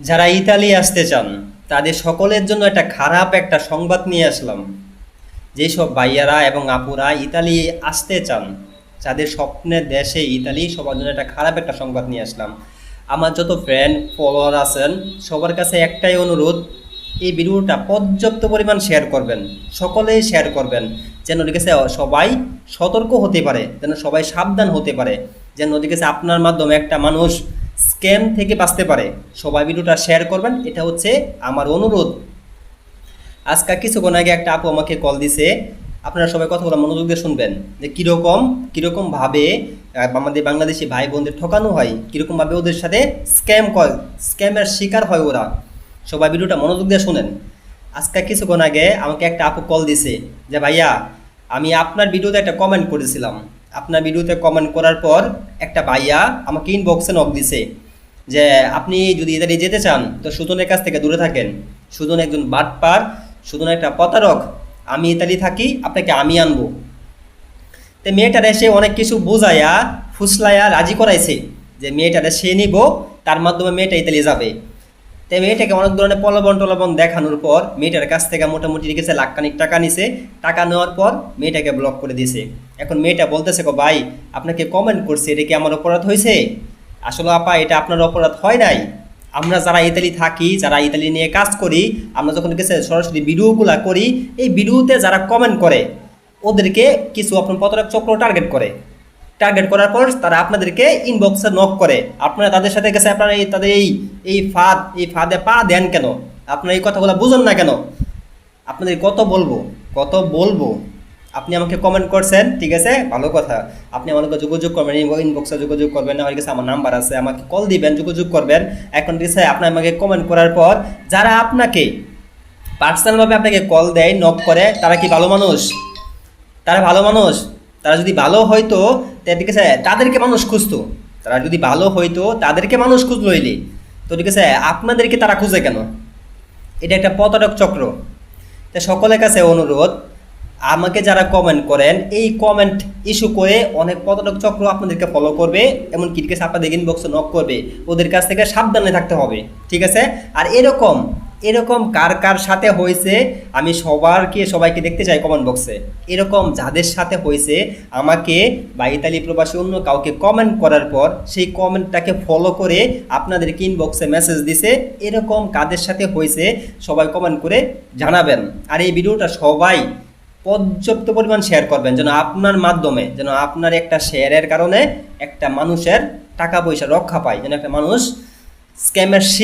যারা ইতালি আসতে চান তাদের সকলের জন্য একটা সংবাদ নিয়ে আসলাম। যেসব ভাইয়ারা এবং আপুরা ইতালি আসতে চান, যাদের স্বপ্নের দেশে ইতালি, সবার জন্য একটা সংবাদ নিয়ে আসলাম। আমার যত ফ্রেন্ড ফলোয়ার আছেন সবার কাছে একটাই অনুরোধ, এই ভিডিওটা পর্যাপ্ত পরিমাণ শেয়ার করবেন, সকলেই শেয়ার করবেন, যেন ঠিক আছে সবাই সতর্ক হতে পারে, যেন সবাই সাবধান হতে পারে, যেন ঠিক আছে আপনার মাধ্যমে একটা মানুষ স্ক্যাম থেকে বাঁচতে পারে। সবাই ভিডিওটা শেয়ার করবেন, এটা হচ্ছে আমার অনুরোধ। আজকে কিছুক্ষণ আগে একটা আপু আমাকে কল দিছে, আপনারা সবাই কথাগুলো মনোযোগ দিয়ে শুনবেন, যে কীরকম কীরকম ভাবে আমাদের বাংলাদেশি ভাই বোনদের ঠকানো হয়, কীরকম ভাবে ওদের সাথে স্ক্যামের শিকার হয় ওরা। সবাই ভিডিওটা মনোযোগ দিয়ে শুনেন। আজকে কিছুক্ষণ আগে আমাকে একটা আপু কল দিছে যে ভাইয়া, আমি আপনার ভিডিওতে একটা কমেন্ট করেছিলাম, আপনার ভিডিওতে কমেন্ট করার পর একটা ভাইয়া আমাকে ইনবক্সে নক দিছে যে আপনি যদি ইতালি যেতে চান তো সুজনের কাছ থেকে দূরে থাকেন, সুজন একজন বাটপার, সুজন একটা প্রতারক, আমি ইতালি থাকি, আপনাকে আমি আনবো। তো মেয়েটারে সে অনেক কিছু বুঝাইয়া ফুসলাইয়া রাজি করাইছে যে মেয়েটারে সে নিব, তার মাধ্যমে মেয়েটা ইতালি যাবে। তাই মেয়েটাকে অনেক ধরনের প্রলোভন টলোভন দেখানোর পর মেয়েটার কাছ থেকে মোটামুটি রেখেছে লাখখানিক টাকা নিছে। টাকা নেওয়ার পর মেয়েটাকে ব্লক করে দিয়েছে। এখন মেয়েটা বলতেছে গো ভাই, আপনাকে কমেন্ট করছে, এটা কি আমার অপরাধ হয়েছে? আসলে আপা, এটা আপনার অপরাধ হয় নাই। আমরা যারা ইতালি থাকি, যারা ইতালি নিয়ে কাজ করি, আমরা যখন গেছে সরাসরি ভিডিওগুলা করি, এই ভিডিওতে যারা কমেন্ট করে ওদেরকে কিছু আপনার প্রতারক চক্র টার্গেট করে। টার্গেট করার পর তারা আপনাদেরকে ইনবক্সে নক করে, আপনারা তাদের সাথে গেছে, আপনারা তাদের এই ফাঁদে পা দেন কেন? আপনারা এই কথাগুলো বুঝুন না কেন? আপনাদের কত বলবো? আপনি আমাকে কমেন্ট করছেন, ঠিক আছে, ভালো কথা। আপনি আমাকে যোগাযোগ করবেন, ইনবক্সে যোগাযোগ করবেন, আমার কাছে আমার নাম্বার আছে, আমাকে কল দিবেন, যোগাযোগ করবেন। এখন ঠিক আছে, আপনি আমাকে কমেন্ট করার পর যারা আপনাকে পার্সোনালভাবে আপনাকে কল দেয়, নক করে, তারা কি ভালো মানুষ? তারা ভালো মানুষ? তারা যদি ভালো হইতো, ঠিক আছে, তাদেরকে মানুষ খুঁজতো। তারা যদি ভালো হইতো তাদেরকে মানুষ খুঁজলো হইলে, তো ঠিক আছে, আপনাদেরকে তারা খুঁজে কেন? এটা একটা প্রতারক চক্র। তাই সকলের কাছে অনুরোধ, আমাকে যারা কমেন্ট করেন, এই কমেন্ট ইস্যু করে অনেক প্রতারক চক্র আপনাদেরকে ফলো করবে, এমনকি ঠিক আছে আপনাদের ইনবক্সে নক করবে। ওদের কাছ থেকে সাবধানে থাকতে হবে, ঠিক আছে? আর এরকম এরকম কার কার সাথে হয়েছে আমি সবাইকে দেখতে চাই কমেন্ট বক্সে। এরকম যাদের সাথে হয়েছে আমাকে বা ইতালি প্রবাসী অন্য কাউকে কমেন্ট করার পর সেই কমেন্টটাকে ফলো করে আপনাদেরকে ইনবক্সে মেসেজ দিছে, এরকম কাদের সাথে হয়েছে সবাই কমেন্ট করে জানাবেন। আর এই ভিডিওটা সবাই পর্যাপ্ত পরিমাণ শেয়ার করবেন, যেন আপনার মাধ্যমে, যেন আপনার একটা শেয়ারের কারণে একটা মানুষের টাকা পয়সা রক্ষা পায়, যেন একটা মানুষ স্ক্যামের শিকার